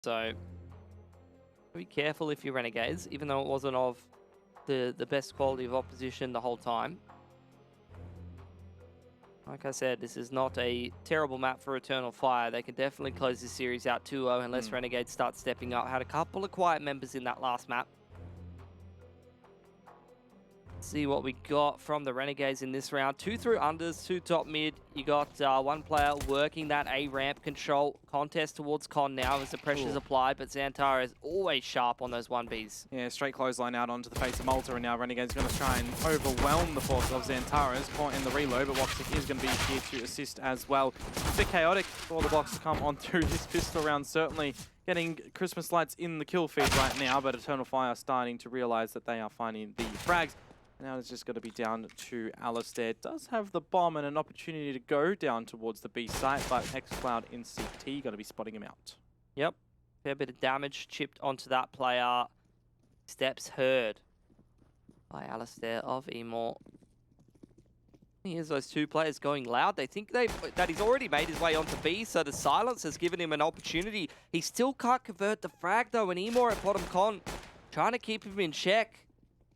So be careful if you're Renegades, even though it wasn't of the best quality of opposition the whole time. Like I said, this is not a terrible map for Eternal Fire. They can definitely close this series out 2-0 unless Renegades start stepping up. Had a couple of quiet members in that last map. See what we got from the Renegades in this round. 2 through unders, 2 top mid. You got one player working that A ramp control contest towards Con now as the pressure's applied, but Xantara is always sharp on those 1Bs. Yeah, straight clothesline out onto the face of Malta, and now Renegade's going to try and overwhelm the force of Xantara. Is caught in the reload, but Woxic is going to be here to assist as well. A bit chaotic for the box to come on through this pistol round, certainly getting Christmas lights in the kill feed right now, but Eternal Fire starting to realize that they are finding the frags. Now it's just got to be down to Alistair. Does have the bomb and an opportunity to go down towards the B site, but xCloud in CT got to be spotting him out. Yep, fair bit of damage chipped onto that player. Steps heard by Alistair of Emor. Here's those two players going loud. They think that he's already made his way onto B, so the silence has given him an opportunity. He still can't convert the frag though, and Emor at bottom con trying to keep him in check.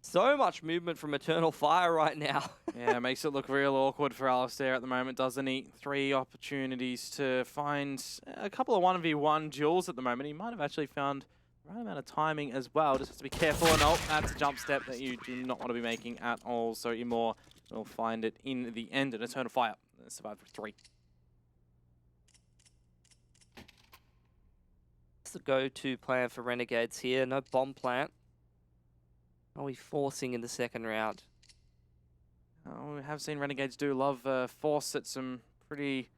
So much movement from Eternal Fire right now. Yeah, it makes it look real awkward for Alistair at the moment, doesn't he? 3 opportunities to find a couple of 1v1 duels at the moment. He might have actually found the right amount of timing as well. Just have to be careful. No, that's a jump step that you do not want to be making at all. So Emor will find it in the end, and Eternal Fire survived with 3. It's the go-to plan for Renegades here. No bomb plant. Are we forcing in the second round? We have seen Renegades do love force at some pretty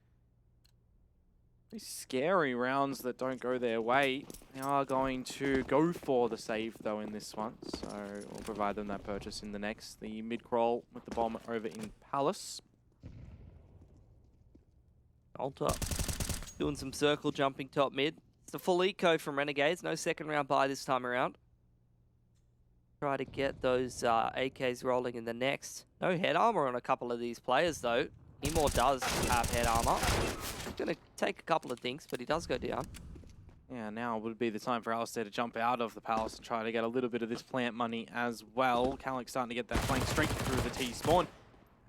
scary rounds that don't go their way. They are going to go for the save though in this one, so we'll provide them that purchase in the next. The mid-crawl with the bomb over in Palace. Alta doing some circle jumping top mid. It's a full eco from Renegades. No second round buy this time around. Try to get those AKs rolling in the next. No head armor on a couple of these players though. Emor does have head armor. Gonna take a couple of things, but he does go down. Yeah, now would be the time for Alistair to jump out of the palace and try to get a little bit of this plant money as well. Kalik's starting to get that flank straight through the T-spawn.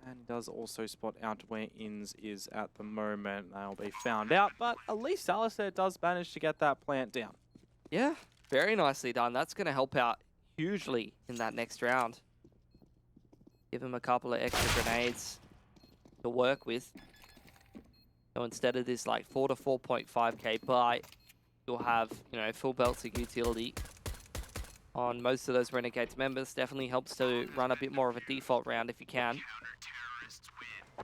And he does also spot out where Inns is at the moment. They'll be found out, but at least Alistair does manage to get that plant down. Yeah, very nicely done. That's gonna help out hugely in that next round. Give him a couple of extra grenades to work with. So instead of this like 4 to 4.5k buy, you'll have, you know, full belting utility on most of those Renegades members. Definitely helps to run a bit more of a default round if you can.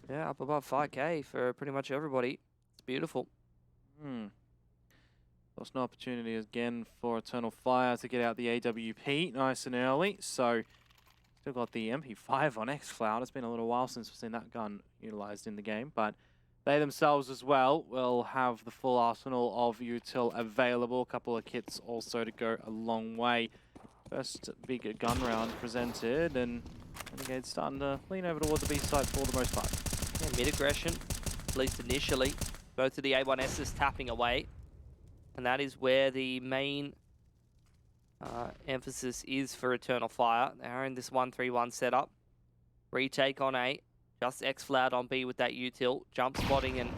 Yeah, up above 5k for pretty much everybody. It's beautiful. Lost an opportunity again for Eternal Fire to get out the AWP nice and early. So still got the MP5 on xCloud. It's been a little while since we've seen that gun utilized in the game, but they themselves as well will have the full arsenal of util available. A couple of kits also to go a long way. First big gun round presented, and Renegade's starting to lean over towards the B side for the most part. Yeah, mid-aggression, at least initially. Both of the A1Ss tapping away. And that is where the main emphasis is for Eternal Fire. They are in this 1-3-1 setup. Retake on A. Just xCloud on B with that util. Jump spotting and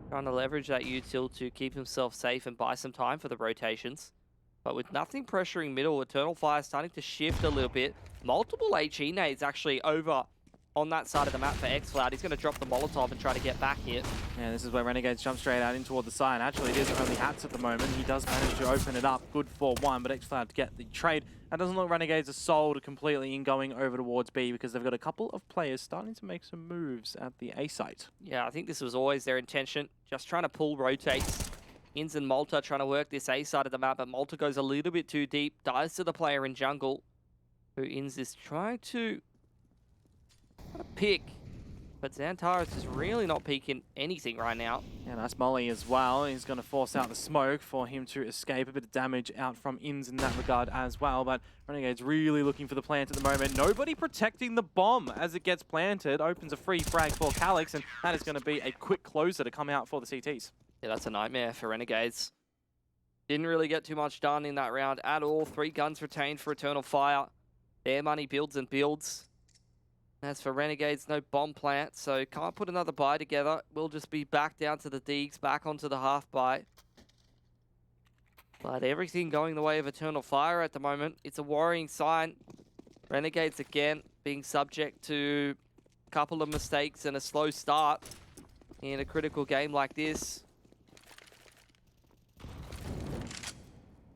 trying to leverage that util to keep himself safe and buy some time for the rotations. But with nothing pressuring middle, Eternal Fire starting to shift a little bit. Multiple HE nades actually over on that side of the map for xCloud. He's going to drop the Molotov and try to get back here. Yeah, this is where Renegades jump straight out in toward the side. Actually, it is only Hats at the moment. He does manage to open it up. Good for one, but xCloud to get the trade. That doesn't look Renegades are sold completely in going over towards B because they've got a couple of players starting to make some moves at the A site. Yeah, I think this was always their intention. Just trying to pull rotates. Inns and Malta trying to work this A side of the map, but Malta goes a little bit too deep. Dies to the player in jungle, who Inns is trying to pick. But Xantara is just really not peeking anything right now. Yeah, nice molly as well. He's going to force out the smoke for him to escape. A bit of damage out from Inns in that regard as well. But Renegade's really looking for the plant at the moment. Nobody protecting the bomb as it gets planted. Opens a free frag for Calix, and that is going to be a quick closer to come out for the CTs. Yeah, that's a nightmare for Renegades. Didn't really get too much done in that round at all. 3 guns retained for Eternal Fire. Their money builds and builds. As for Renegades, no bomb plant, so can't put another buy together. We'll just be back down to the Deegs, back onto the half buy. But everything going the way of Eternal Fire at the moment. It's a worrying sign. Renegades again being subject to a couple of mistakes and a slow start in a critical game like this.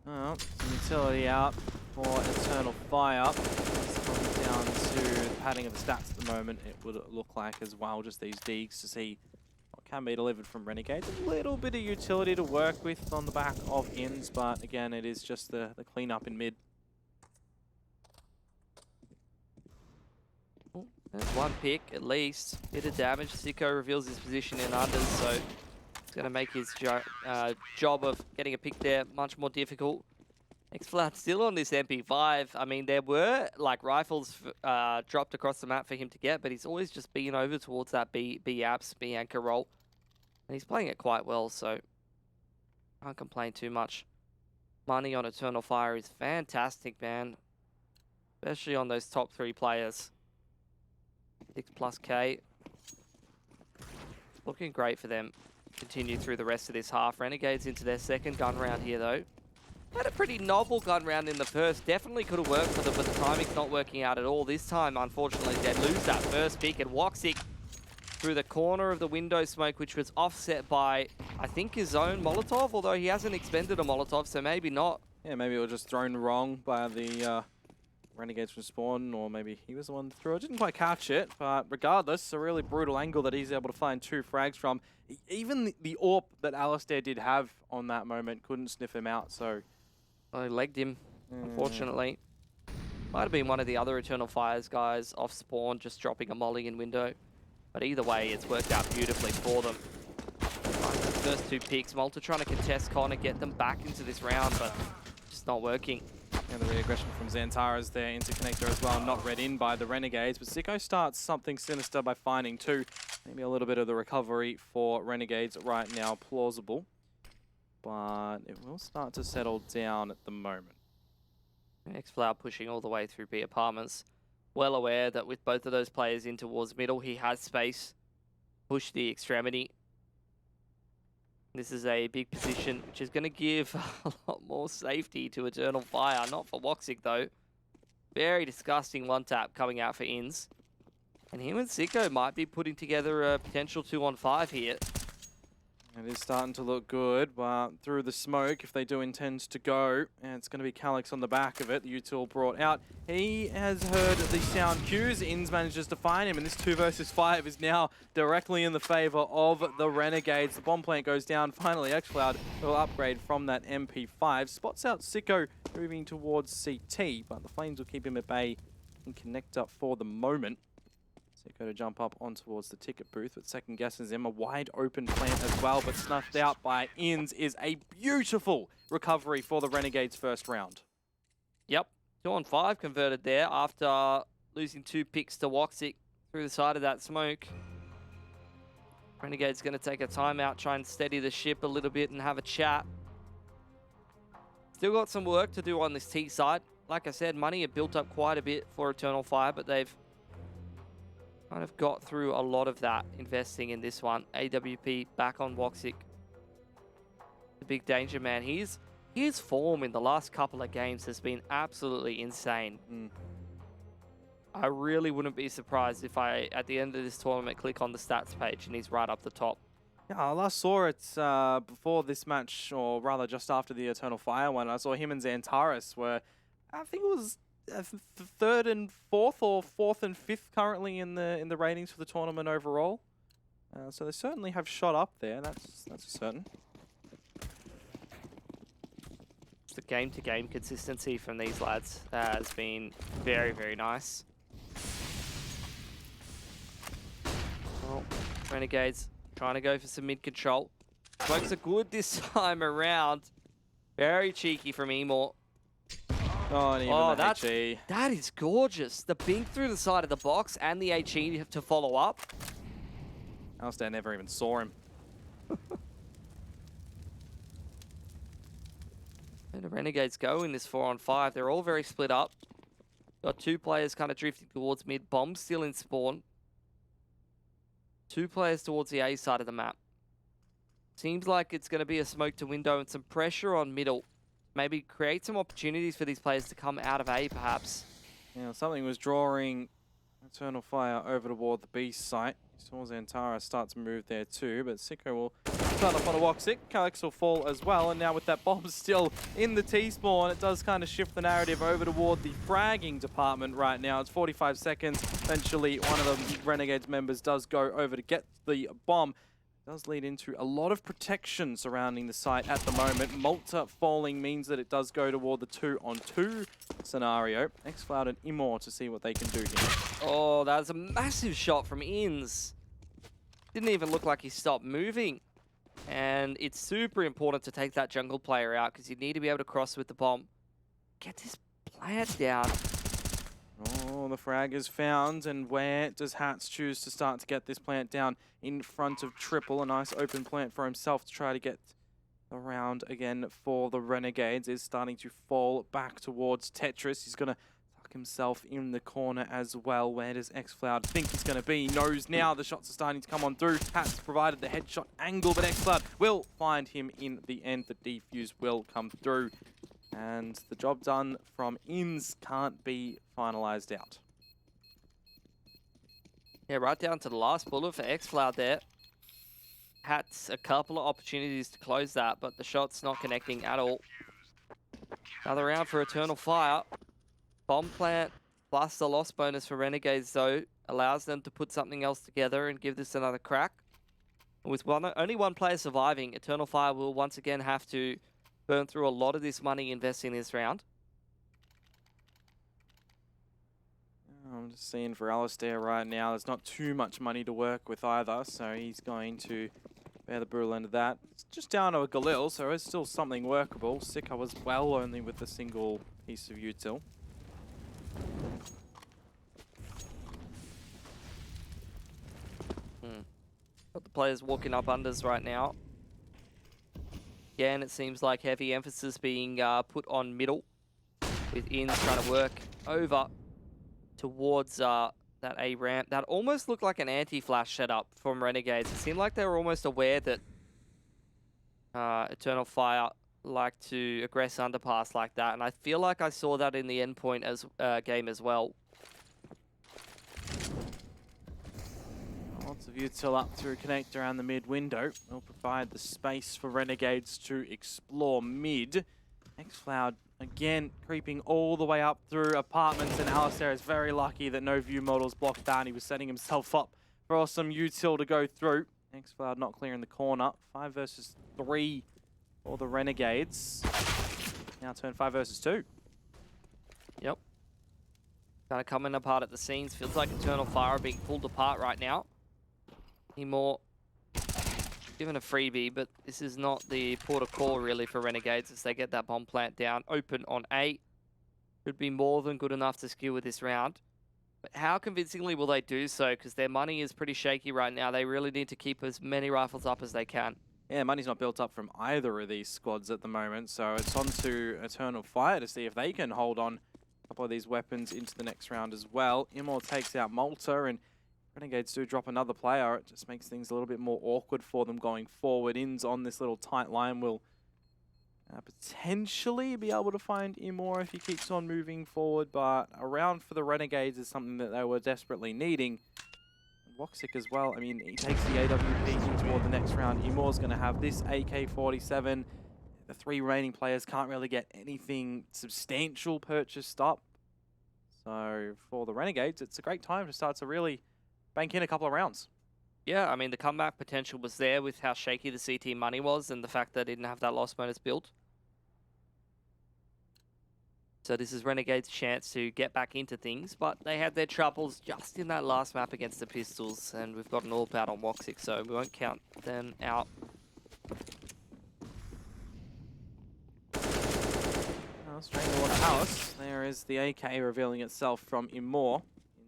Oh, some utility out for Eternal Fire. Just coming down to the padding of the stats at the moment, it would look like as well, just these Deegs to see what can be delivered from Renegades. A little bit of utility to work with on the back of ins, but again, it is just the cleanup in mid. There's 1 pick at least. Bit of damage. Sicko reveals his position in unders, so it's going to make his job of getting a pick there much more difficult. X-Flat still on this MP5. I mean, there were like rifles dropped across the map for him to get, but he's always just been over towards that B apps, B anchor role. And he's playing it quite well, so can't complain too much. Money on Eternal Fire is fantastic, man. Especially on those top 3 players. 6+K. Looking great for them. Continue through the rest of this half. Renegades into their second gun round here, though. Had a pretty novel gun round in the first. Definitely could have worked for them, but the timing's not working out at all. This time, unfortunately, they lose that first pick. And Woxic through the corner of the window smoke, which was offset by, I think, his own Molotov, although he hasn't expended a Molotov, so maybe not. Yeah, maybe it was just thrown wrong by the Renegades from spawn, or maybe he was the one that threw it. Didn't quite catch it, but regardless, a really brutal angle that he's able to find 2 frags from. Even the AWP that Alistair did have on that moment couldn't sniff him out, so... I legged him, unfortunately. Might have been one of the other Eternal Fires guys off spawn, just dropping a molly in window. But either way, it's worked out beautifully for them. The first 2 picks, Malta trying to contest Connor, get them back into this round, but just not working. And the re-aggression from Xantara's there, interconnector as well, not read in by the Renegades. But Sicko starts something sinister by finding 2. Maybe a little bit of the recovery for Renegades right now, plausible. But it will start to settle down at the moment. X-Flower pushing all the way through B apartments. Well aware that with both of those players in towards middle, he has space. Push the extremity. This is a big position, which is going to give a lot more safety to Eternal Fire. Not for Woxic, though. Very disgusting 1-tap coming out for ins. And him and Sicko might be putting together a potential 2-on-5 here. It is starting to look good, but through the smoke, if they do intend to go, and it's going to be Calix on the back of it, the util brought out. He has heard the sound cues. Ins manages to find him, and this 2 versus 5 is now directly in the favor of the Renegades. The bomb plant goes down. Finally, Xcloud will upgrade from that MP5. Spots out Sicko moving towards CT, but the Flames will keep him at bay and connect up for the moment. Sicko to jump up on towards the ticket booth, but second guesses him. A wide open plant as well, but snuffed out by ins is a beautiful recovery for the Renegades first round. Yep, 2-on-5 converted there after losing 2 picks to Woxic through the side of that smoke. Renegade's going to take a timeout, try and steady the ship a little bit and have a chat. Still got some work to do on this T side. Like I said, money had built up quite a bit for Eternal Fire, but they've kind of got through a lot of that investing in this one. AWP back on Woxic. The big danger man. His form in the last couple of games has been absolutely insane. I really wouldn't be surprised if I, at the end of this tournament, click on the stats page and he's right up the top. Yeah, I last saw it before this match, or rather just after the Eternal Fire one. I saw him and Xantaris were, I think it was 3rd and 4th, or 4th and 5th currently in the ratings for the tournament overall. So they certainly have shot up there. That's certain. The game-to-game consistency from these lads has been very, very nice. Well, Renegades trying to go for some mid-control. Smokes are good this time around. Very cheeky from Emor. Oh, and even the HE. That is gorgeous. The bink through the side of the box and the HE to follow up. Alistair never even saw him. And the Renegades go in this 4-on-5. They're all very split up. Got 2 players kind of drifting towards mid. Bomb still in spawn. 2 players towards the A side of the map. Seems like it's going to be a smoke to window and some pressure on middle. Maybe create some opportunities for these players to come out of A, perhaps. Yeah, something was drawing Eternal Fire over toward the B site. Saw Xantara start to move there too, but Sicko will start up on a Woxic. Calyx will fall as well, and now with that bomb still in the T-spawn, it does kind of shift the narrative over toward the fragging department right now. It's 45 seconds. Eventually, one of the Renegades members does go over to get the bomb. Does lead into a lot of protection surrounding the site at the moment. Malta falling means that it does go toward the 2-on-2 scenario. xCloud and Immor to see what they can do here. Oh, that was a massive shot from Inns. Didn't even look like he stopped moving. And it's super important to take that jungle player out because you need to be able to cross with the bomb. Get this plant down. Oh, the frag is found, and where does Hats choose to start to get this plant down? In front of Triple, a nice open plant for himself to try to get around again for the Renegades. Is starting to fall back towards Tetris. He's going to tuck himself in the corner as well. Where does xCloud think he's going to be? He knows now the shots are starting to come on through. Hats provided the headshot angle, but xCloud will find him in the end. The defuse will come through. And the job done from Inns can't be finalized out. Yeah, right down to the last bullet for xCloud there. Hats a couple of opportunities to close that, but the shot's not connecting at all. Another round for Eternal Fire. Bomb plant plus the loss bonus for Renegades, though, allows them to put something else together and give this another crack. With only one player surviving, Eternal Fire will once again have to burn through a lot of this money investing this round. I'm just seeing for Alistair right now, there's not too much money to work with either, so he's going to bear the brutal end of that. It's just down to a Galil, so it's still something workable. Sicko as well, only with a single piece of util. Got the players walking up unders right now. Again, it seems like heavy emphasis being put on middle, with Inns trying to work over towards that A ramp. That almost looked like an anti-flash setup from Renegades. It seemed like they were almost aware that Eternal Fire like to aggress underpass like that, and I feel like I saw that in the endpoint as game as well. Lots of util up through connect around the mid window. Will provide the space for Renegades to explore mid. xCloud again creeping all the way up through apartments, and Alistair is very lucky that no view models blocked that. He was setting himself up for some util to go through. xCloud not clearing the corner. 5 versus 3 for the Renegades. Now turn 5 versus 2. Yep. Kind of coming apart at the seams. Feels like Eternal Fire are being pulled apart right now. More given a freebie, but this is not the port of call really for Renegades as they get that bomb plant down. Open on A. Could be more than good enough to skew with this round. But how convincingly will they do so? Because their money is pretty shaky right now. They really need to keep as many rifles up as they can. Yeah, money's not built up from either of these squads at the moment, so it's on to Eternal Fire to see if they can hold on a couple of these weapons into the next round as well. Immor takes out Malta, and Renegades do drop another player. It just makes things a little bit more awkward for them going forward. Inns on this little tight line will potentially be able to find Immor if he keeps on moving forward, but a round for the Renegades is something that they were desperately needing. Woxic as well. I mean, he takes the AWP in toward the next round. Immor's going to have this AK-47. The 3 remaining players can't really get anything substantial purchased up. So for the Renegades, it's a great time to start to really bank in a couple of rounds. Yeah, I mean, the comeback potential was there with how shaky the CT money was and the fact that they didn't have that loss bonus built. So this is Renegade's chance to get back into things, but they had their troubles just in that last map against the Pistols, and we've got an AWP out on Woxic, so we won't count them out. Straight to water house. There is the AK revealing itself from Immor.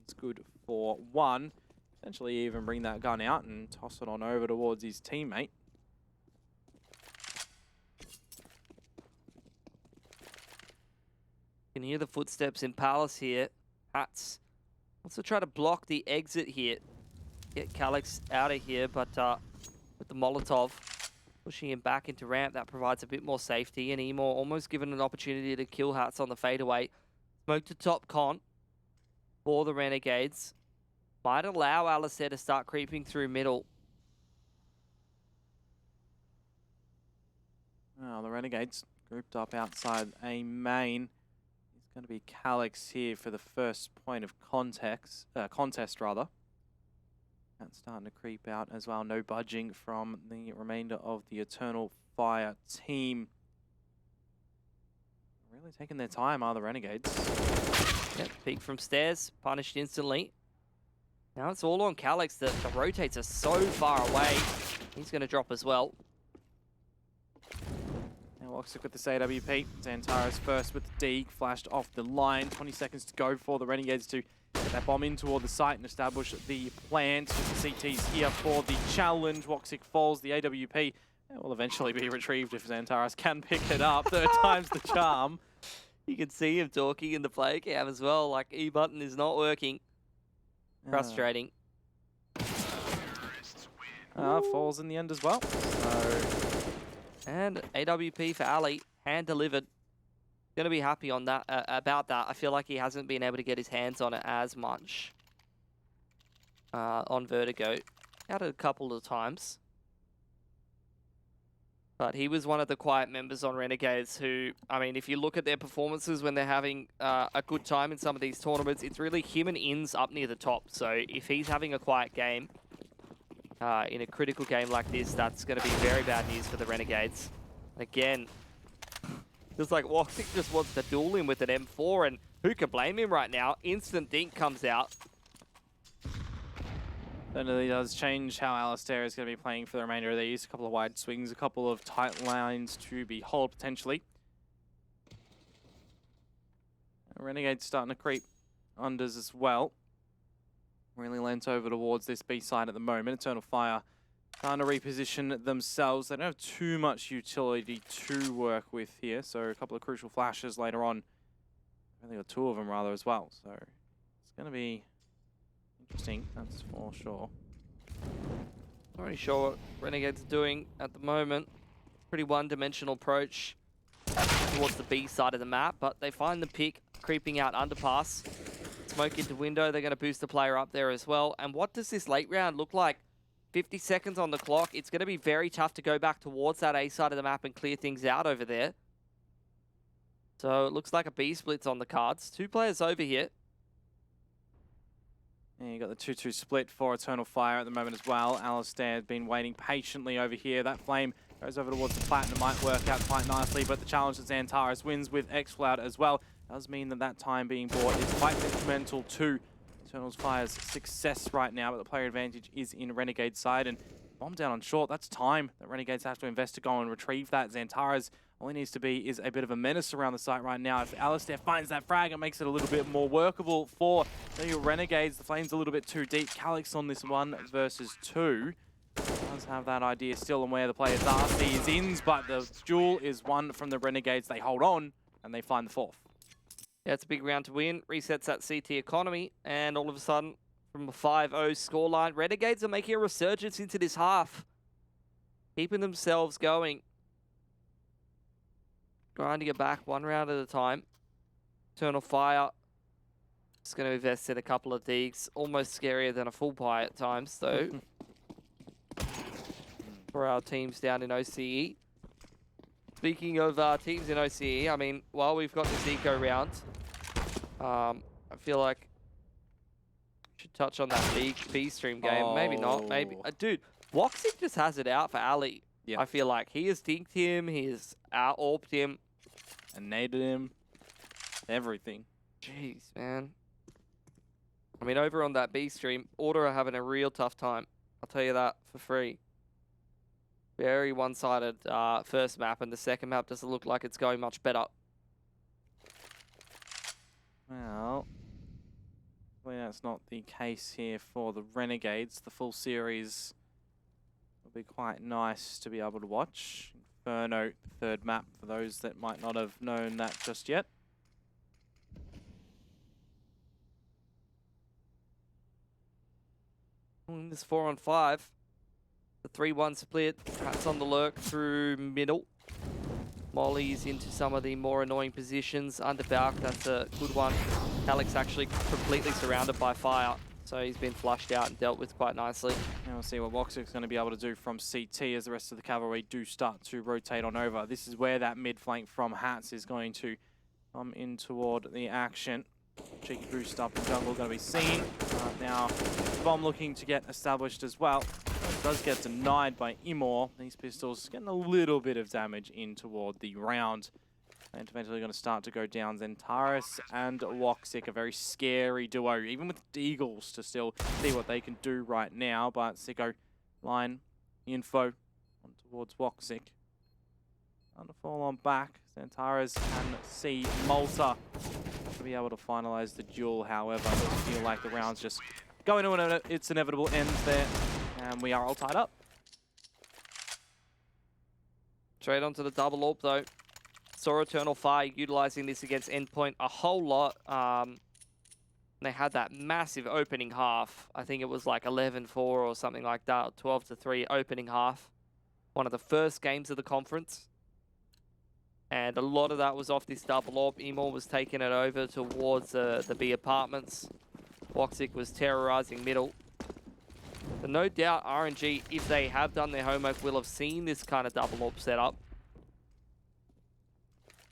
It's good for 1. Potentially even bring that gun out and toss it on over towards his teammate. Can hear the footsteps in Palace here. Hats wants to try to block the exit here. Get Calix out of here, but with the Molotov pushing him back into ramp, that provides a bit more safety. And Emor almost given an opportunity to kill Hats on the fadeaway. Smoke to top con for the Renegades. Might allow Alistair to start creeping through middle. Well, the Renegades grouped up outside A main. It's going to be Calix here for the first point of contest. That's starting to creep out as well. No budging from the remainder of the Eternal Fire team. Really taking their time, are the Renegades? Yep, peek from stairs, punished instantly. Now it's all on Calix. The rotates are so far away. He's going to drop as well. Now Woxic with this AWP. Xantara's first with the dig, flashed off the line. 20 seconds to go for the Renegades to get that bomb in toward the site and establish the plant. The CT's here for the challenge. Woxic falls. The AWP will eventually be retrieved if Xantaras can pick it up. Third time's the charm. You can see him talking in the play cam as well. Like, E button is not working. Frustrating. Falls in the end as well. So. And AWP for Ali, hand delivered. Gonna be happy on that about that. I feel like he hasn't been able to get his hands on it as much on Vertigo. Had it a couple of times. But he was one of the quiet members on Renegades who, I mean, if you look at their performances when they're having a good time in some of these tournaments, it's really him and Inns up near the top. So if he's having a quiet game in a critical game like this, that's going to be very bad news for the Renegades. And again, feels like Woxic just wants to duel him with an M4, and who can blame him right now? Instant dink comes out. That really does change how Alistair is going to be playing for the remainder of these. A couple of wide swings, a couple of tight lines to behold potentially. Renegade's starting to creep unders as well. Really leant over towards this B side at the moment. Eternal Fire trying to reposition themselves. They don't have too much utility to work with here, so a couple of crucial flashes later on. Really got two of them rather as well, so it's going to be interesting, that's for sure. Not really sure what Renegades are doing at the moment. Pretty one-dimensional approach towards the B side of the map, but they find the pick creeping out underpass. Smoke into window, they're going to boost the player up there as well. And what does this late round look like? 50 seconds on the clock. It's going to be very tough to go back towards that A side of the map and clear things out over there. So it looks like a B split's on the cards. Two players over here. And you got the 2-2 split for Eternal Fire at the moment as well. Alistair has been waiting patiently over here. That flame goes over towards the Platinum, might work out quite nicely, but the challenge that Xantaras wins with X-Cloud as well does mean that that time being bought is quite detrimental to Eternal Fire's success right now, but the player advantage is in Renegade's side, and bomb down on short, that's time that Renegades have to invest to go and retrieve that. Xantaras, all he needs to be is a bit of a menace around the site right now. If Alistair finds that frag, it makes it a little bit more workable for the Renegades. The flame's a little bit too deep. Calix on this 1 versus 2. Does have that idea still on where the players are. Sees ins, but the duel is won from the Renegades. They hold on, and they find the 4th. Yeah, it's a big round to win. Resets that CT economy, and all of a sudden, from a 5-0 scoreline, Renegades are making a resurgence into this half. Keeping themselves going. Grinding it back one round at a time. Eternal Fire is going to invest in a couple of digs. Almost scarier than a full buy at times, though. For our teams down in OCE. Speaking of teams in OCE, I mean, while we've got this eco round, I feel like we should touch on that B stream game. Maybe not. Maybe. Dude, Woxic just has it out for Ali. Yep. I feel like he has dinked him, he has out-orped him. And naded him. Everything. Jeez, man. I mean, over on that B stream, Order are having a real tough time. I'll tell you that for free. Very one-sided first map, and the second map doesn't look like it's going much better. Well, that's not the case here for the Renegades. The full series will be quite nice to be able to watch. Inferno, the third map, for those that might not have known that just yet. In this 4-on-5. The 3-1 split. Hats on the lurk through middle. Molly's into some of the more annoying positions. Under Balk, that's a good one. Alex actually completely surrounded by fire. So he's been flushed out and dealt with quite nicely. And we'll see what Woxic's going to be able to do from CT as the rest of the cavalry do start to rotate on over. This is where that mid flank from Hats is going to come in toward the action. Cheeky boost up in jungle going to be seen. Now, bomb looking to get established as well. It does get denied by Imor. These pistols getting a little bit of damage in toward the round. And eventually going to start to go down. Zentaris and Woxic, a very scary duo, even with Deagles to still see what they can do right now. But Sicko line info on towards Woxic. Trying to fall on back. Zentaris can see Malta to be able to finalize the duel. However, it doesn't feel like the round's just going to its inevitable end there. And we are all tied up. Straight onto the double AWP though. Saw Eternal Fire utilizing this against Endpoint a whole lot. They had that massive opening half. I think it was like 11-4 or something like that, 12-3 opening half. One of the first games of the conference. And a lot of that was off this double AWP. Emor was taking it over towards the B apartments. Woxic was terrorizing middle. But no doubt RNG, if they have done their homework, will have seen this kind of double AWP setup.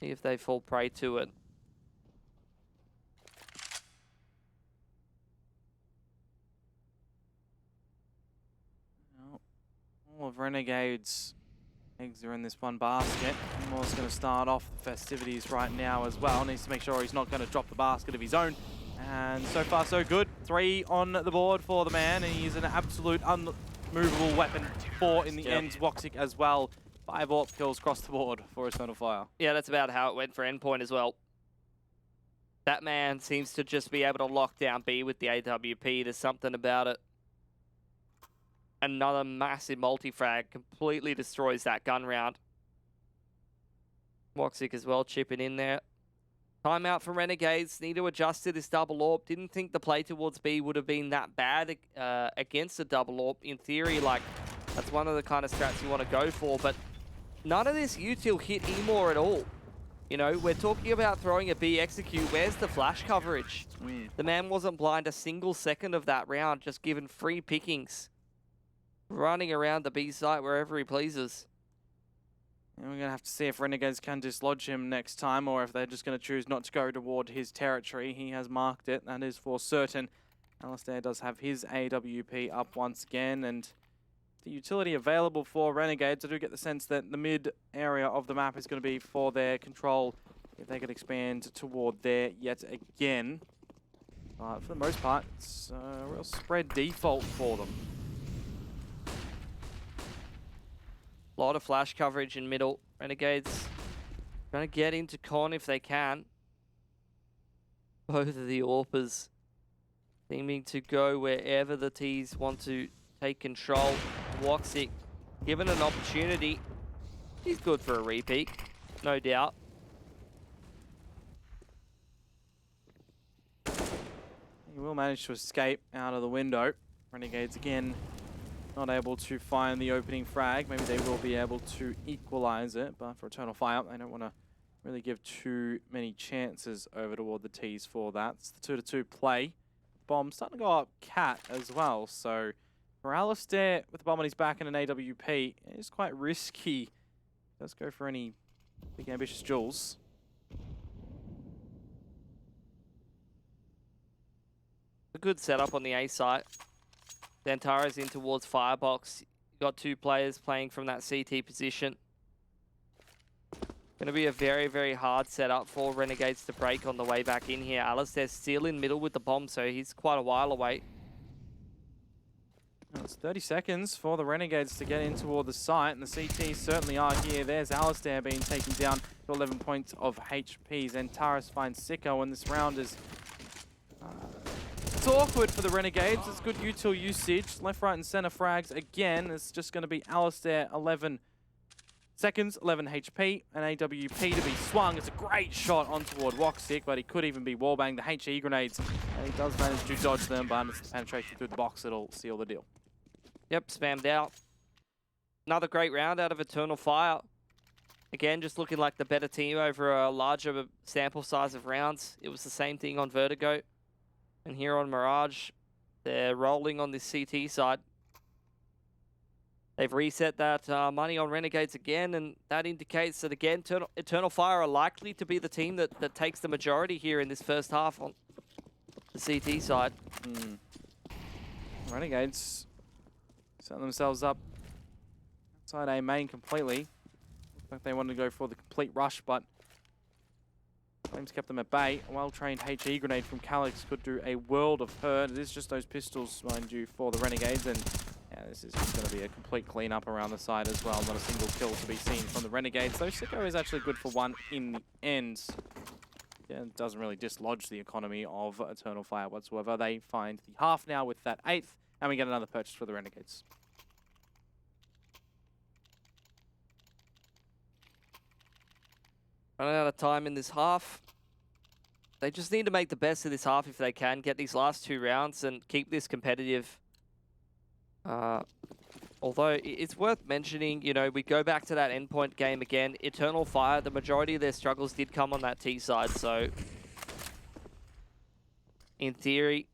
See if they fall prey to it. All of Renegades' eggs are in this one basket. Imor's going to start off the festivities right now as well. Needs to make sure he's not going to drop the basket of his own. And so far so good. 3 on the board for the man, and he's an absolute unmovable weapon. 4 in the end. Woxic as well. 5 AWP kills across the board for Eternal Fire. Yeah, that's about how it went for Endpoint as well. That man seems to just be able to lock down B with the AWP. There's something about it. Another massive multi-frag completely destroys that gun round. Woxic as well chipping in there. Timeout from Renegades. Need to adjust to this double AWP. Didn't think the play towards B would have been that bad against a double AWP. In theory, like, that's one of the kind of strats you want to go for, but none of this util hit Emor at all. You know, we're talking about throwing a B execute. Where's the flash coverage? The man wasn't blind a single second of that round, just given free pickings. Running around the B site wherever he pleases. And we're going to have to see if Renegades can dislodge him next time, or if they're just going to choose not to go toward his territory. He has marked it, that is for certain. Alistair does have his AWP up once again, and the utility available for Renegades. I do get the sense that the mid area of the map is going to be for their control if they could expand toward there yet again. But for the most part, it's a real spread default for them. A lot of flash coverage in middle. Renegades going to get into con if they can. Both of the AWPers seeming to go wherever the Ts want to take control. Woxic, given an opportunity, he's good for a repeat, no doubt. He will manage to escape out of the window. Renegades again not able to find the opening frag. Maybe they will be able to equalize it, but for Eternal Fire, they don't want to really give too many chances over toward the Ts for that. It's the 2-2 play. Bomb starting to go up cat as well, so for Alistair with the bomb on his back and an AWP, it is quite risky. Does go for any big ambitious duels. A good setup on the A site. Zantara's in towards Firebox. You've got 2 players playing from that CT position. Going to be a very, very hard setup for Renegades to break on the way back in here. Alistair's still in middle with the bomb, so he's quite a while away. Well, it's 30 seconds for the Renegades to get in toward the site, and the CTs certainly are here. There's Alistair being taken down to 11 points of HP. Zentaris finds Sicko, and this round is it's awkward for the Renegades. It's good util usage. Left, right, and center frags again. It's just going to be Alistair 11 seconds, 11 HP, and AWP to be swung. It's a great shot on toward Woxic, but he could even be wallbanged. The HE grenades, and he does manage to dodge them, but it's the penetration through the box that'll seal the deal. Yep, spammed out. Another great round out of Eternal Fire. Again, just looking like the better team over a larger sample size of rounds. It was the same thing on Vertigo. And here on Mirage, they're rolling on this CT side. They've reset that money on Renegades again, and that indicates that, again, Eternal Fire are likely to be the team that takes the majority here in this first half on the CT side. Renegades setting themselves up outside A main completely. Looks like they wanted to go for the complete rush, but Flames kept them at bay. A well-trained HE grenade from Calyx could do a world of hurt. It is just those pistols, mind you, for the Renegades, and yeah, this is just going to be a complete cleanup around the side as well. Not a single kill to be seen from the Renegades, though Sicko is actually good for one in the end. Yeah, it doesn't really dislodge the economy of Eternal Fire whatsoever. They find the half now with that 8th, and we get another purchase for the Renegades. Running out of time in this half. They just need to make the best of this half if they can, get these last 2 rounds and keep this competitive. Although it's worth mentioning, you know, we go back to that endpoint game again. Eternal Fire, the majority of their struggles did come on that T side, so in theory,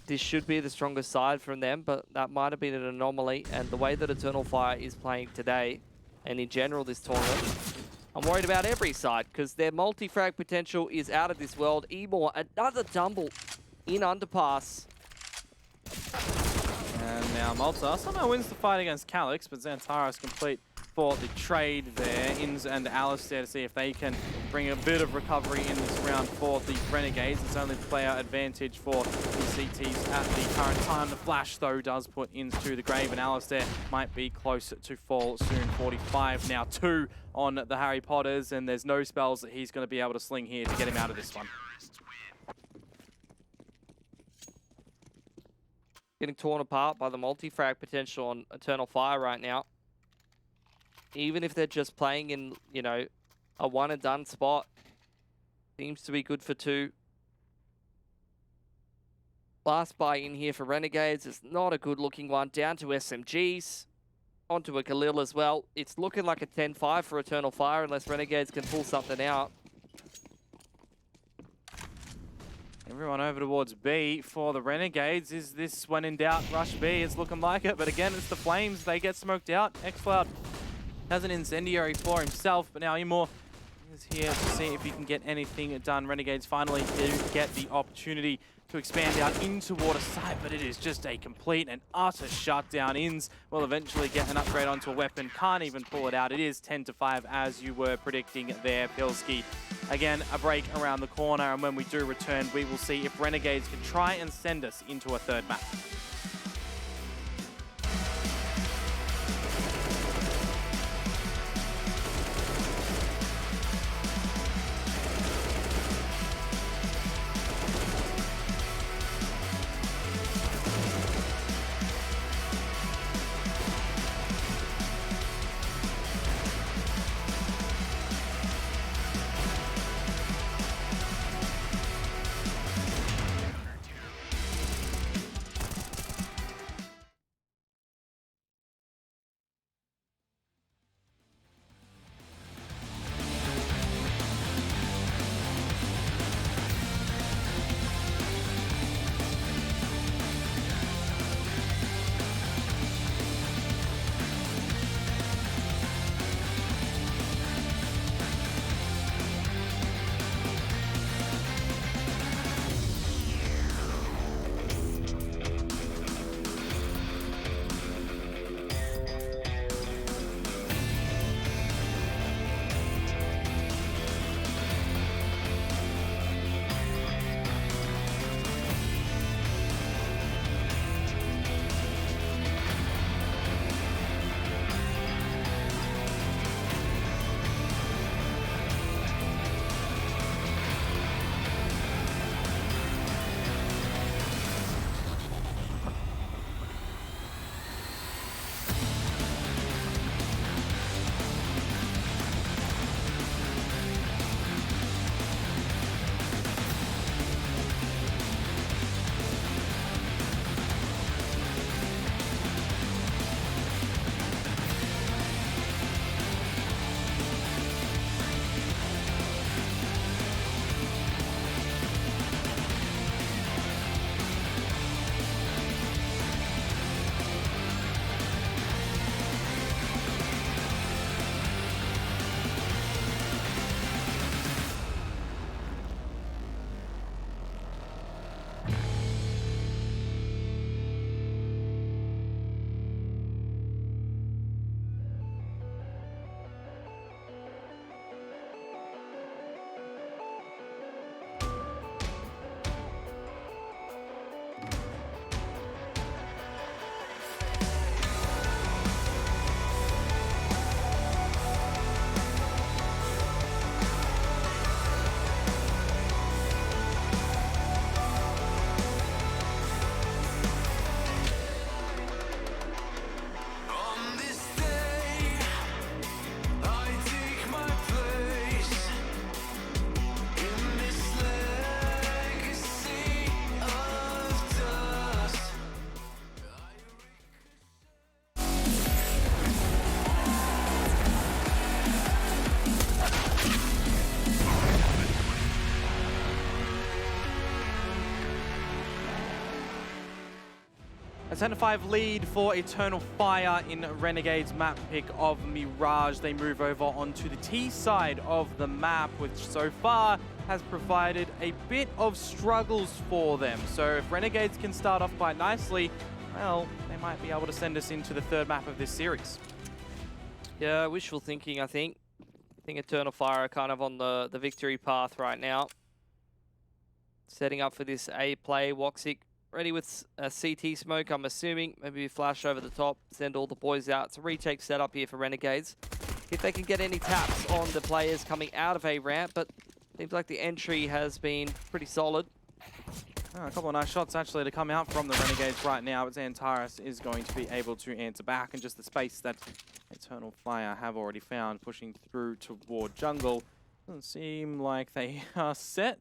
this should be the strongest side from them, but that might have been an anomaly. And the way that Eternal Fire is playing today, and in general this tournament, I'm worried about every side, because their multi-frag potential is out of this world. Emor, another tumble in underpass. And now Malta somehow wins the fight against Calyx, but Xantares complete for the trade there. Inns and Alistair to see if they can bring a bit of recovery in this round for the Renegades. It's only player advantage for the CTs at the current time. The flash, though, does put Inns to the grave, and Alistair might be close to fall soon. 45 now, 2 on the Harry Potters, and there's no spells that he's going to be able to sling here to get him out of this one. Getting torn apart by the multi-frag potential on Eternal Fire right now. Even if they're just playing in, you know, a one-and-done spot, seems to be good for 2. Last buy in here for Renegades is not a good-looking one. Down to SMGs. Onto a Khalil as well. It's looking like a 10-5 for Eternal Fire unless Renegades can pull something out. Everyone over towards B for the Renegades. Is this, when in doubt, rush B? It's looking like it, but again, it's the Flames. They get smoked out. xCloud has an incendiary for himself, but now Emor is here to see if he can get anything done. Renegades finally do get the opportunity to expand out into water side, but it is just a complete and utter shutdown. Inns will eventually get an upgrade onto a weapon. Can't even pull it out. It is 10-5 as you were predicting there, Pilski. Again, a break around the corner, and when we do return, we will see if Renegades can try and send us into a 3rd map. A 10-5 lead for Eternal Fire in Renegades map pick of Mirage. They move over onto the T side of the map, which so far has provided a bit of struggles for them. So if Renegades can start off quite nicely, well, they might be able to send us into the third map of this series. Yeah, wishful thinking, I think. I think Eternal Fire are kind of on the victory path right now. Setting up for this A play. Woxic ready with a CT smoke, I'm assuming. Maybe flash over the top, send all the boys out. It's a retake setup here for Renegades. If they can get any taps on the players coming out of A ramp, but seems like the entry has been pretty solid. A couple of nice shots actually to come out from the Renegades right now, but Xantares is going to be able to answer back, and just the space that Eternal Fire have already found pushing through toward jungle. Doesn't seem like they are set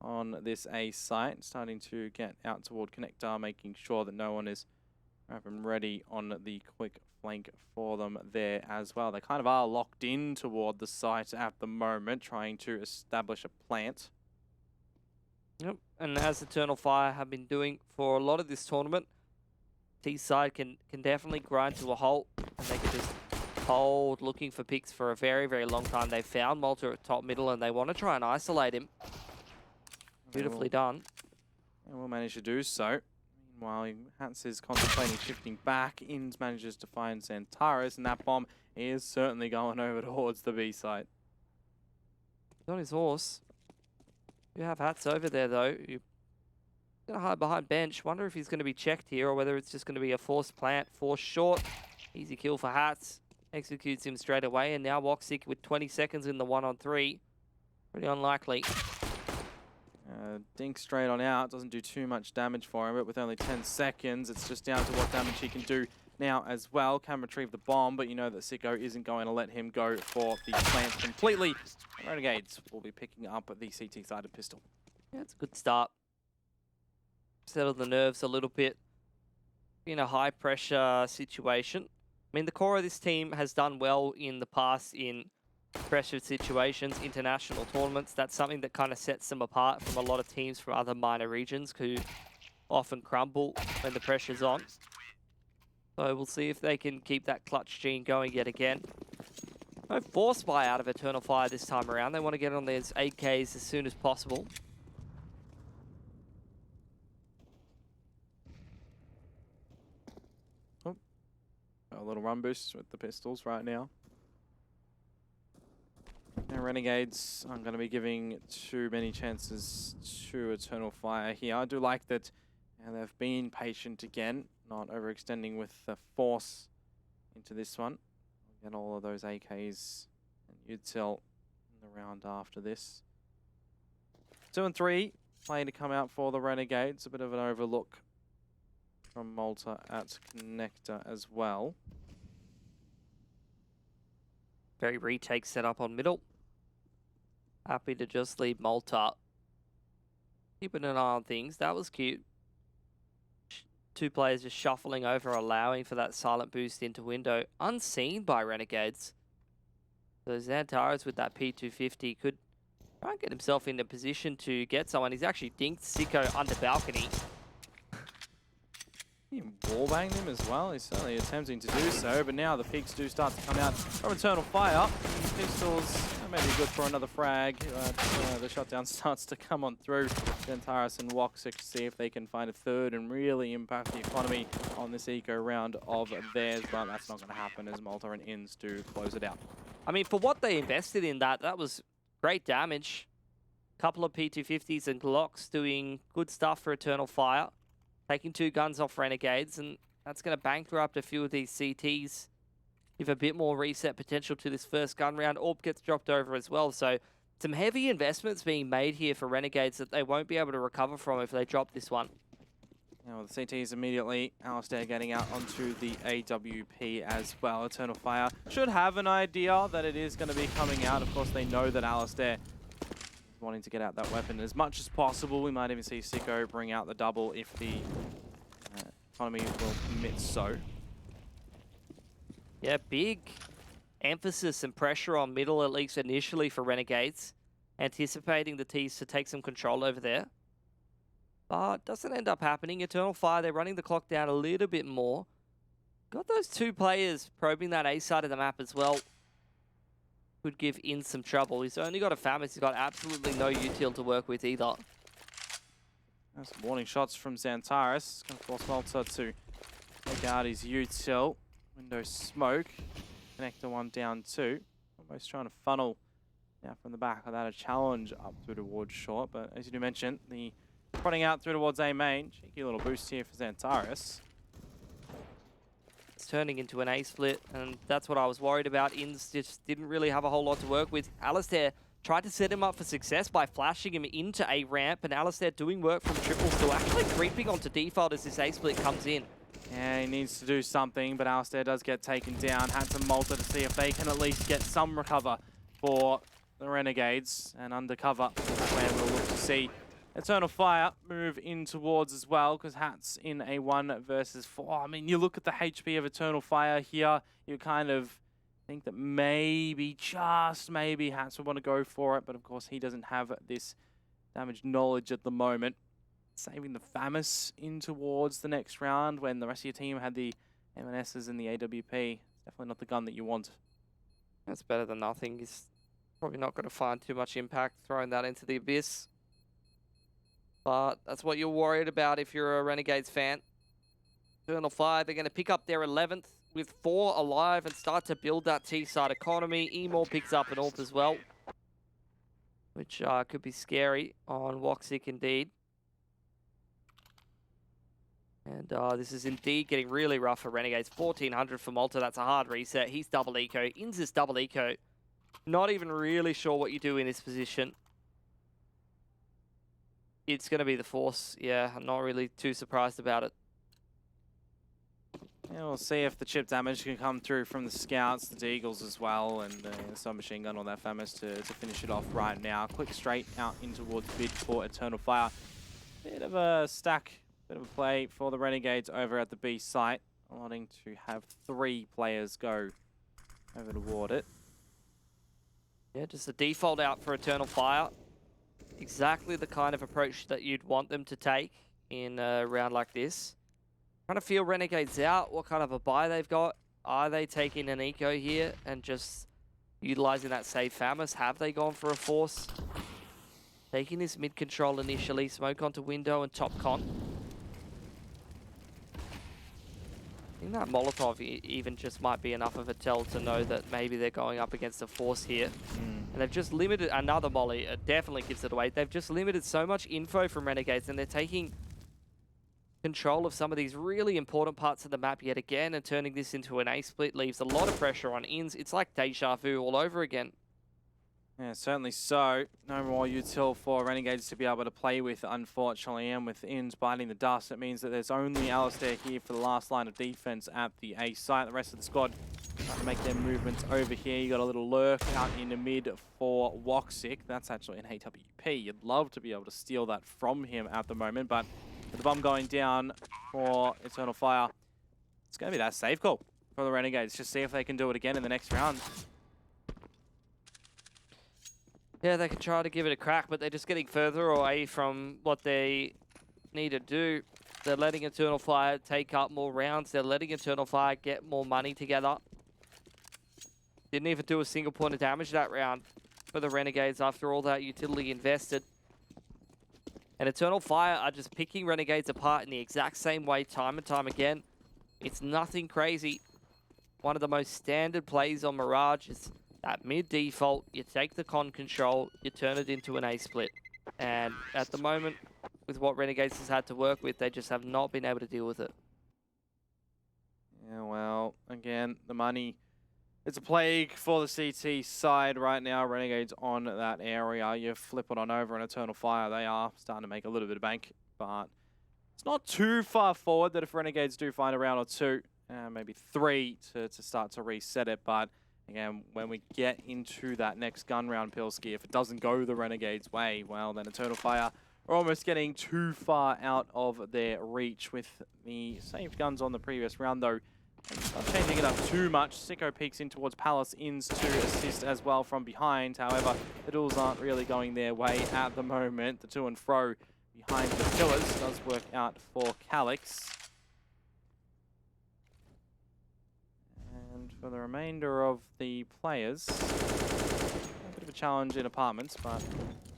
on this A site, starting to get out toward Connector, making sure that no one is ready on the quick flank for them there as well. They kind of are locked in toward the site at the moment, trying to establish a plant. Yep, and as Eternal Fire have been doing for a lot of this tournament, T side can definitely grind to a halt, and they can just hold looking for picks for a very, very long time. They found Malta at top middle, and they want to try and isolate him. Beautifully done. And we'll manage to do so. Meanwhile, Hats is contemplating shifting back. Inns manages to find Xantares, and that bomb is certainly going over towards the B site. He's on his horse. You have Hats over there, though. You're going to hide behind bench. Wonder if he's going to be checked here, or whether it's just going to be a forced plant. Forced short. Easy kill for Hats. Executes him straight away, and now Woxic with 20 seconds in the 1-on-3. Pretty unlikely. Dink straight on out, doesn't do too much damage for him, but with only 10 seconds, it's just down to what damage he can do now as well. Can retrieve the bomb, but you know that Sicko isn't going to let him go for the plant completely. Renegades will be picking up the CT-sided pistol. Yeah, it's a good start. Settle the nerves a little bit in a high-pressure situation. I mean, the core of this team has done well in the past in pressured situations, international tournaments. That's something that kind of sets them apart from a lot of teams from other minor regions who often crumble when the pressure's on. So we'll see if they can keep that clutch gene going yet again. No force buy out of Eternal Fire this time around. They want to get on those 8Ks as soon as possible. Oh, a little run boost with the pistols right now. And Renegades aren't going to be giving too many chances to Eternal Fire here. I do like that they've been patient again, not overextending with the force into this one. We'll get all of those AKs and Util in the round after this. 2 and 3 playing to come out for the Renegades. A bit of an overlook from Malta at Connector as well. Very retake set up on middle. Happy to just leave Malta. Keeping an eye on things. That was cute. Two players just shuffling over, allowing for that silent boost into window. Unseen by Renegades. So Xantares with that P250 could try and get himself in a position to get someone. He's actually dinked Sicko under balcony. He wallbanged him as well. He's certainly attempting to do so, but now the peaks do start to come out from Eternal Fire. Pistols may be good for another frag, but the shutdown starts to come on through. Xantares and Woxic to see if they can find a third and really impact the economy on this eco round of theirs, but that's not going to happen as Malta and Inns do close it out. I mean, for what they invested in that was great damage. Couple of P250s and Glocks doing good stuff for Eternal Fire. Taking 2 guns off Renegades, and that's going to bankrupt a few of these CTs. Give a bit more reset potential to this first gun round. Orb gets dropped over as well, so some heavy investments being made here for Renegades that they won't be able to recover from if they drop this one. Now the CTs immediately, Alistair getting out onto the AWP as well. Eternal Fire should have an idea that it is going to be coming out. Of course, they know that Alistair wanting to get out that weapon as much as possible. We might even see Sicko bring out the double if the economy will permit so. Yeah, big emphasis and pressure on middle, at least initially for Renegades. Anticipating the T's to take some control over there. But doesn't end up happening. Eternal Fire, they're running the clock down a little bit more. Got those two players probing that A side of the map as well. Could give In some trouble. He's only got a Famous. He's got absolutely no util to work with either. That's some warning shots from Xantares. Going to force Malta to take out his util. Window smoke. Connector one down two. Almost trying to funnel now from the back without a challenge up through towards short. But as you do mention, the running out through towards A main. Cheeky little boost here for Xantares. It's turning into an A split, and that's what I was worried about. Inns just didn't really have a whole lot to work with. Alistair tried to set him up for success by flashing him into a ramp, and Alistair doing work from triple still, actually creeping onto default as this A split comes in. Yeah, he needs to do something, but Alistair does get taken down. Had some Malta to see if they can at least get some recover for the Renegades, and undercover where we'll look to see Eternal Fire move in towards as well, because Hat's in a 1 versus 4. I mean, you look at the HP of Eternal Fire here, you kind of think that maybe, just maybe, Hats would want to go for it, but of course he doesn't have this damage knowledge at the moment. Saving the Famous in towards the next round when the rest of your team had the M&Ss and the AWP. Definitely not the gun that you want. That's better than nothing. He's probably not going to find too much impact throwing that into the abyss. But that's what you're worried about if you're a Renegades fan. Eternal Fire, they're going to pick up their 11th with 4 alive and start to build that T-side economy. Emor picks up an AWP as well, which could be scary on Woxic indeed. And this is indeed getting really rough for Renegades. 1400 for Malta, that's a hard reset. He's double eco. Inns is double eco. Not even really sure what you do in this position. It's going to be the Force. Yeah, I'm not really too surprised about it. Yeah, we'll see if the chip damage can come through from the Scouts, the Deagles as well, and some machine gun on that Famous to finish it off right now. Quick straight out in towards mid for Eternal Fire. Bit of a stack, bit of a play for the Renegades over at the B site. Wanting to have 3 players go over toward it. Yeah, just a default out for Eternal Fire. Exactly the kind of approach that you'd want them to take in a round like this. Trying to feel Renegades out, what kind of a buy they've got. Are they taking an eco here and just utilizing that save Famous? Have they gone for a Force? Taking this mid control initially, smoke onto window and top con. I think that Molotov even just might be enough of a tell to know that maybe they're going up against a Force here. And they've just limited another molly. It definitely gives it away. They've just limited so much info from Renegades, and they're taking control of some of these really important parts of the map yet again, and turning this into an A split leaves a lot of pressure on Inns. It's like deja vu all over again. Yeah, certainly so. No more util for Renegades to be able to play with, unfortunately, and with Inns biting the dust, it means that there's only Alistair here for the last line of defense at the A site. The rest of the squad trying to make their movements over here. You got a little lurk out in the mid for Woxic. That's actually an AWP. You'd love to be able to steal that from him at the moment, but with the bomb going down for Eternal Fire, it's going to be that safe call for the Renegades. Just see if they can do it again in the next round. Yeah, they can try to give it a crack, but they're just getting further away from what they need to do. They're letting Eternal Fire take up more rounds. They're letting Eternal Fire get more money together. Didn't even do a single point of damage that round for the Renegades after all that utility invested. And Eternal Fire are just picking Renegades apart in the exact same way time and time again. It's nothing crazy. One of the most standard plays on Mirage is that mid-default, you take the con control, you turn it into an A-split. And at the moment, with what Renegades has had to work with, they just have not been able to deal with it. Yeah, well, again, the money, it's a plague for the CT side right now. Renegades on that area. You flip it on over in Eternal Fire. They are starting to make a little bit of bank, but it's not too far forward that if Renegades do find a round or 2, maybe 3 to start to reset it, but again, when we get into that next gun round, Pilski, if it doesn't go the Renegades' way, well, then Eternal Fire are almost getting too far out of their reach with the saved guns on the previous round, though. Not changing it up too much. Sicko peeks in towards Palace, Inns to assist as well from behind. However, the duels aren't really going their way at the moment. The to and fro behind the pillars. Does work out for Calix. And for the remainder of the players, a bit of a challenge in apartments, but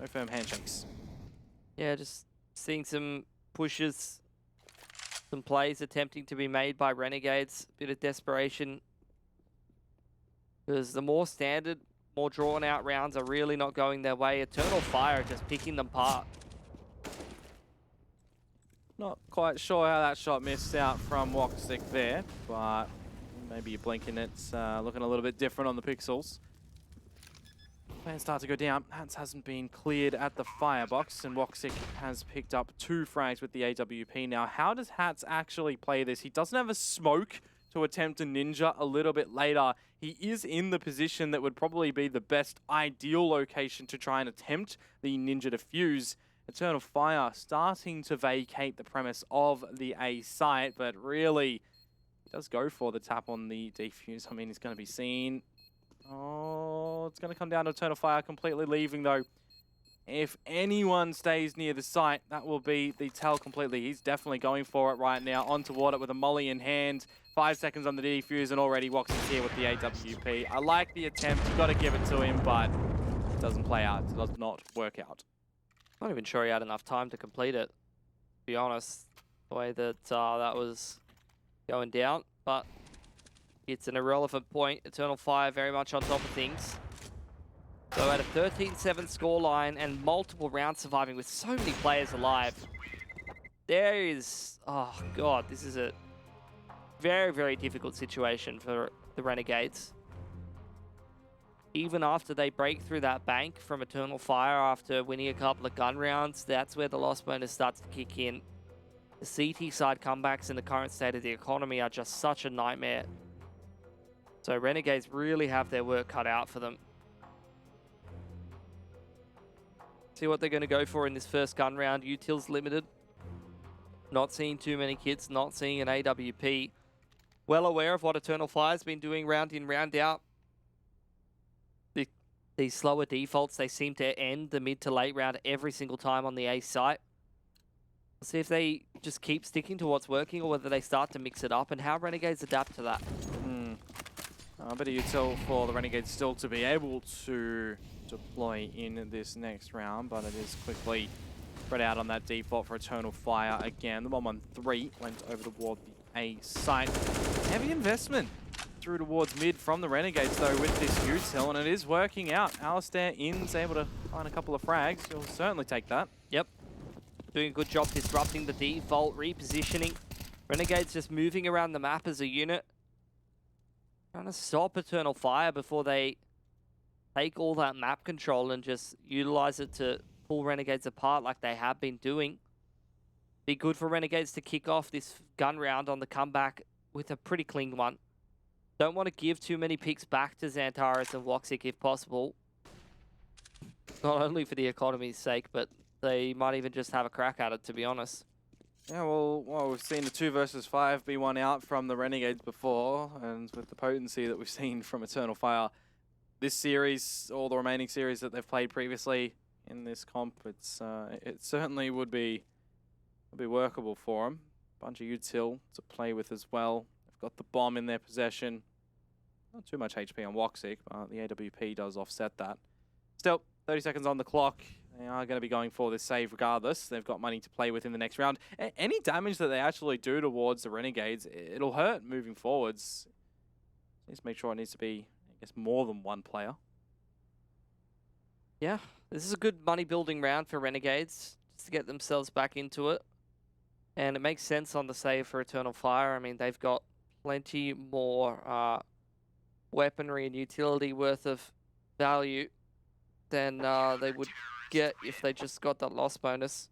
no firm handshakes. Yeah, just seeing some pushes, some plays attempting to be made by Renegades. Bit of desperation. Because the more standard, more drawn out rounds are really not going their way. Eternal Fire just picking them apart. Not quite sure how that shot missed out from Woxic there, but maybe you're blinking. It's looking a little bit different on the pixels. Plans start to go down. Hats hasn't been cleared at the firebox, and Woxic has picked up 2 frags with the AWP. Now, how does Hats actually play this? He doesn't have a smoke to attempt a ninja a little bit later. He is in the position that would probably be the best ideal location to try and attempt the ninja to fuse. Eternal Fire starting to vacate the premise of the A site, but really he does go for the tap on the defuse. I mean, he's going to be seen. Oh, it's going to come down to Eternal Fire completely leaving, though. If anyone stays near the site, that will be the tell completely. He's definitely going for it right now. On toward it with a molly in hand. 5 seconds on the defuse, and already Woxic's here with the AWP. I like the attempt. You've got to give it to him, but it doesn't play out. It does not work out. Not even sure he had enough time to complete it, to be honest, the way that that was going down. But it's an irrelevant point. Eternal Fire very much on top of things. So at a 13-7 scoreline and multiple rounds surviving with so many players alive, there is, oh god, this is a very, very difficult situation for the Renegades. Even after they break through that bank from Eternal Fire after winning a couple of gun rounds, that's where the loss bonus starts to kick in. The CT side comebacks in the current state of the economy are just such a nightmare. So Renegades really have their work cut out for them. See what they're going to go for in this first gun round. Utils limited. Not seeing too many kits, not seeing an AWP. Well aware of what Eternal Fire's been doing round in, round out. These slower defaults, they seem to end the mid to late round every single time on the A site. Let's see if they just keep sticking to what's working or whether they start to mix it up and how Renegades adapt to that. A bit of util for the Renegades still to be able to deploy in this next round, but it is quickly spread out on that default for Eternal Fire again. The 1-1-3 went over toward the A site. Heavy investment through towards mid from the Renegades, though, with this util, and it is working out. Alistair In's able to find a couple of frags. He'll certainly take that. Yep. Doing a good job disrupting the default, repositioning. Renegades just moving around the map as a unit. Trying to stop Eternal Fire before they take all that map control and just utilize it to pull Renegades apart like they have been doing. Be good for Renegades to kick off this gun round on the comeback with a pretty clean one. Don't want to give too many picks back to Xantares and Woxic if possible. Not only for the economy's sake, but they might even just have a crack at it, to be honest. Yeah, well, we've seen the 2 versus 5 be one out from the Renegades before, and with the potency that we've seen from Eternal Fire this series, or the remaining series that they've played previously in this comp, it certainly would be workable for them. Bunch of util to play with as well. They've got the bomb in their possession. Not too much HP on Woxic, but the AWP does offset that. Still, 30 seconds on the clock. They are going to be going for this save regardless. They've got money to play with in the next round. Any damage that they actually do towards the Renegades, it'll hurt moving forwards. Just make sure it needs to be, I guess, more than one player. Yeah, this is a good money building round for Renegades, just to get themselves back into it. And it makes sense on the save for Eternal Fire. I mean, they've got plenty more weaponry and utility worth of value than they would get if they just got that loss bonus.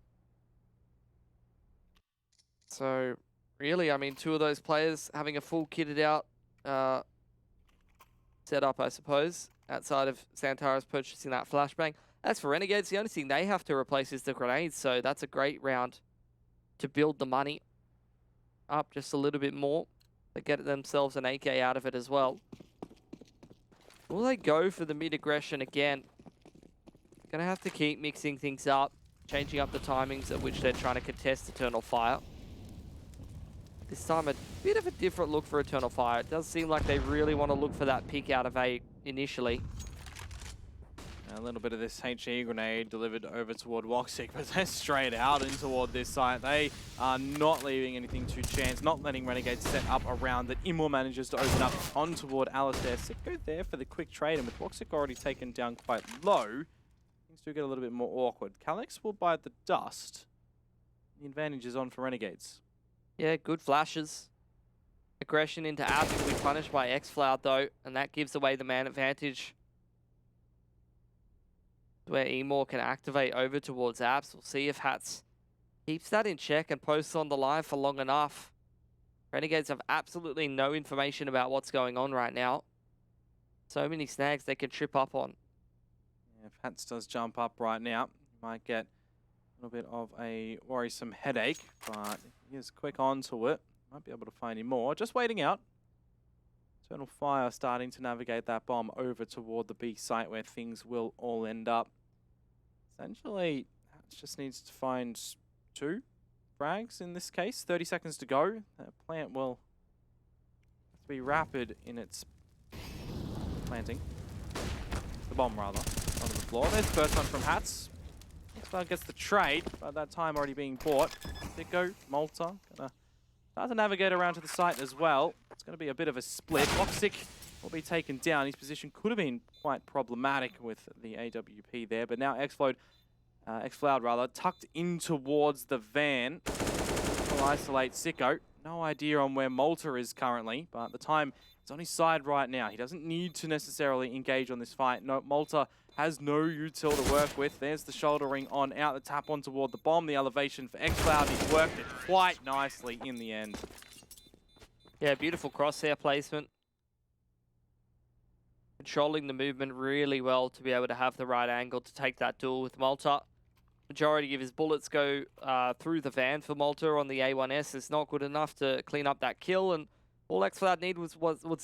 So really, I mean, 2 of those players having a full kitted out setup, I suppose, outside of Xantares purchasing that flashbang. As for Renegades, the only thing they have to replace is the grenades, so that's a great round to build the money up just a little bit more. They get themselves an AK out of it as well. Will they go for the mid aggression again? Gonna have to keep mixing things up. changing up the timings at which they're trying to contest Eternal Fire. This time a bit of a different look for Eternal Fire. It does seem like they really want to look for that pick out of A initially. A little bit of this HE grenade delivered over toward Woxic, but they're straight out in toward this site. They are not leaving anything to chance, not letting Renegades set up around it. Imor manages to open up on toward Alistair. Sicko there for the quick trade, and with Woxic already taken down quite low, things do get a little bit more awkward. Calyx will bite the dust. The advantage is on for Renegades. Yeah, good flashes. Aggression into Abs will be punished by X-Floud though, and that gives away the man advantage. Where Emor can activate over towards Abs. We'll see if Hats keeps that in check and posts on the line for long enough. Renegades have absolutely no information about what's going on right now. So many snags they can trip up on. Yeah, if Hats does jump up right now, he might get a little bit of a worrisome headache, but he is quick onto it. Might be able to find him more. Just waiting out. Eternal Fire starting to navigate that bomb over toward the B site where things will all end up. Essentially, Hats just needs to find 2 frags in this case. 30 seconds to go. That plant will have to be rapid in its planting. The bomb, rather, onto the floor. There's the first one from Hats. X-Cloud gets the trade, but that time already being bought. Sicko, Malta, gonna start to navigate around to the site as well. It's going to be a bit of a split. Woxic will be taken down. His position could have been quite problematic with the AWP there, but now X-Cloud tucked in towards the van. Will isolate Sicko. No idea on where Malta is currently, but the time is on his side right now. He doesn't need to necessarily engage on this fight. No, Malta has no util to work with. There's the shouldering on out, the tap on toward the bomb, the elevation for X-Cloud. He's worked it quite nicely in the end. Yeah, beautiful crosshair placement. Controlling the movement really well to be able to have the right angle to take that duel with Malta. Majority of his bullets go through the van for Malta on the A1S. It's not good enough to clean up that kill, and all X-Cloud need was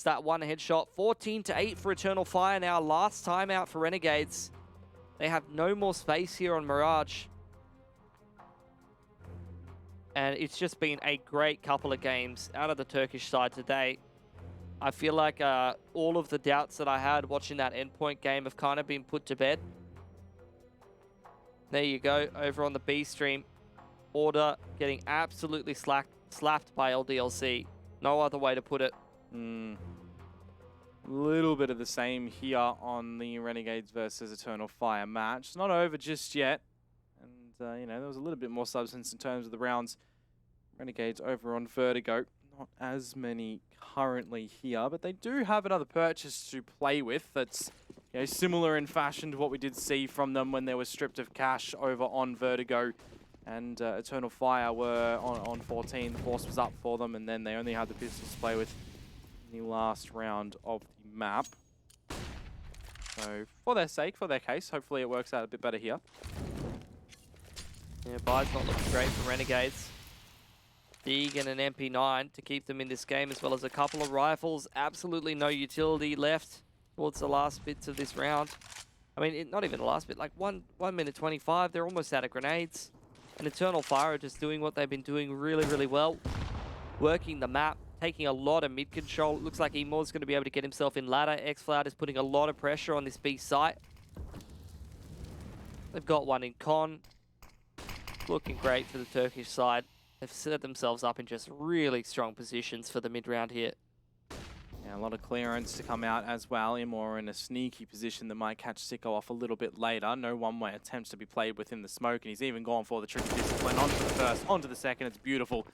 that one headshot. 14-8 for Eternal Fire now. Last time out for Renegades. They have no more space here on Mirage. And it's just been a great couple of games out of the Turkish side today. I feel like all of the doubts that I had watching that endpoint game have kind of been put to bed. There you go, over on the B stream. Order getting absolutely slapped by LDLC. No other way to put it. Little bit of the same here on the Renegades versus Eternal Fire match. It's not over just yet. And, you know, there was a little bit more substance in terms of the rounds. Renegades over on Vertigo. Not as many currently here, but they do have another purchase to play with that's, you know, similar in fashion to what we did see from them when they were stripped of cash over on Vertigo. And Eternal Fire were on 14. The force was up for them, and then they only had the pistols to play with in the last round of the map. So, for their sake, for their case, hopefully it works out a bit better here. Yeah, Buy's not looking great for Renegades. Deeg and an MP9 to keep them in this game, as well as a couple of rifles. Absolutely no utility left towards the last bits of this round. I mean, not even the last bit, like 1 minute 25. They're almost out of grenades. And Eternal Fire are just doing what they've been doing really, really well. Working the map, taking a lot of mid control. It looks like Emor's going to be able to get himself in ladder. X-Cloud is putting a lot of pressure on this B site. They've got one in con. Looking great for the Turkish side. They've set themselves up in just really strong positions for the mid-round here. Yeah, a lot of clearance to come out as well. Imor in a sneaky position that might catch Sicko off a little bit later. No one-way attempts to be played within the smoke, and he's even gone for the tricky discipline. Onto the first, onto the second. It's beautiful.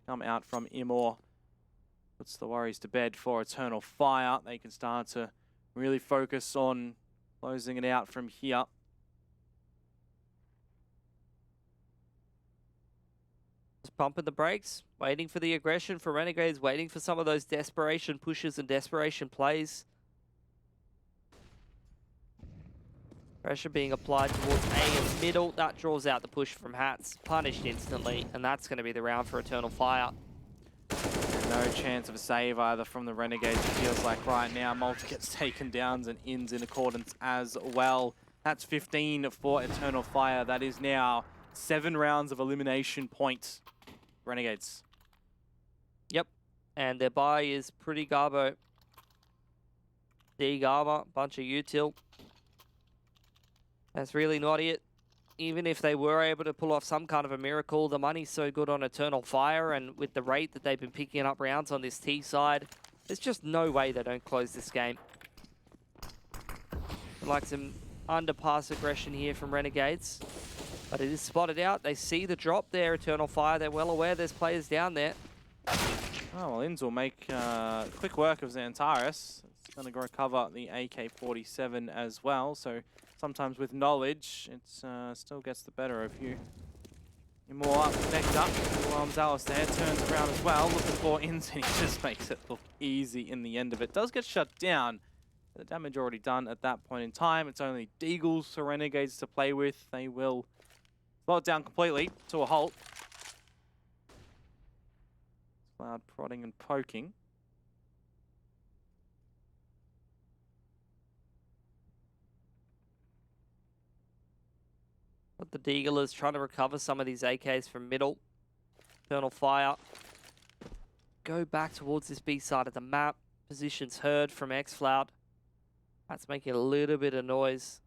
Come out from Imor. Puts the worries to bed for Eternal Fire. They can start to really focus on closing it out from here. Just pumping the brakes, waiting for the aggression for Renegades, waiting for some of those desperation pushes and desperation plays. Pressure being applied towards A in the middle. That draws out the push from Hats. Punished instantly, and that's going to be the round for Eternal Fire. No chance of a save either from the Renegades, it feels like right now. Malta gets taken downs and ins in accordance as well. That's 15 for Eternal Fire. That is now 7 rounds of elimination point. Renegades. Yep. And their buy is pretty garbo. D-Garma, bunch of util. That's really not it. Even if they were able to pull off some kind of a miracle, the money's so good on Eternal Fire, and with the rate that they've been picking up rounds on this T side, there's just no way they don't close this game. Like some underpass aggression here from Renegades. But it is spotted out. They see the drop there, Eternal Fire. They're well aware there's players down there. Oh, well, Inns will make quick work of Xantares. It's going to recover the AK-47 as well. So sometimes with knowledge, it still gets the better of you. More up, next up. Gonzalez there turns around as well, looking for Inns, and he just makes it look easy in the end of it. Does get shut down. The damage already done at that point in time. It's only Deagles for Renegades to play with. They will slow it down completely to a halt. Loud prodding and poking. But the Deagle is trying to recover some of these AKs from middle. Eternal Fire. Go back towards this B side of the map. Positions heard from Xfloud. That's making a little bit of noise.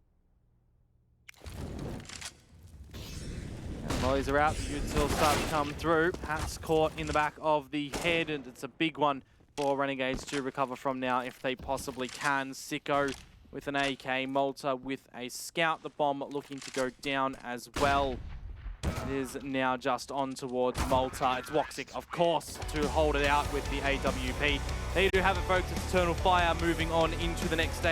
Mollies are out, the util start to come through. Hat's caught in the back of the head, and it's a big one for Renegades to recover from now if they possibly can. Sicko with an AK, Malta with a scout. The bomb looking to go down as well. It is now just on towards Malta. It's Woxic, of course, to hold it out with the AWP. There you do have it, folks. It's Eternal Fire moving on into the next stage.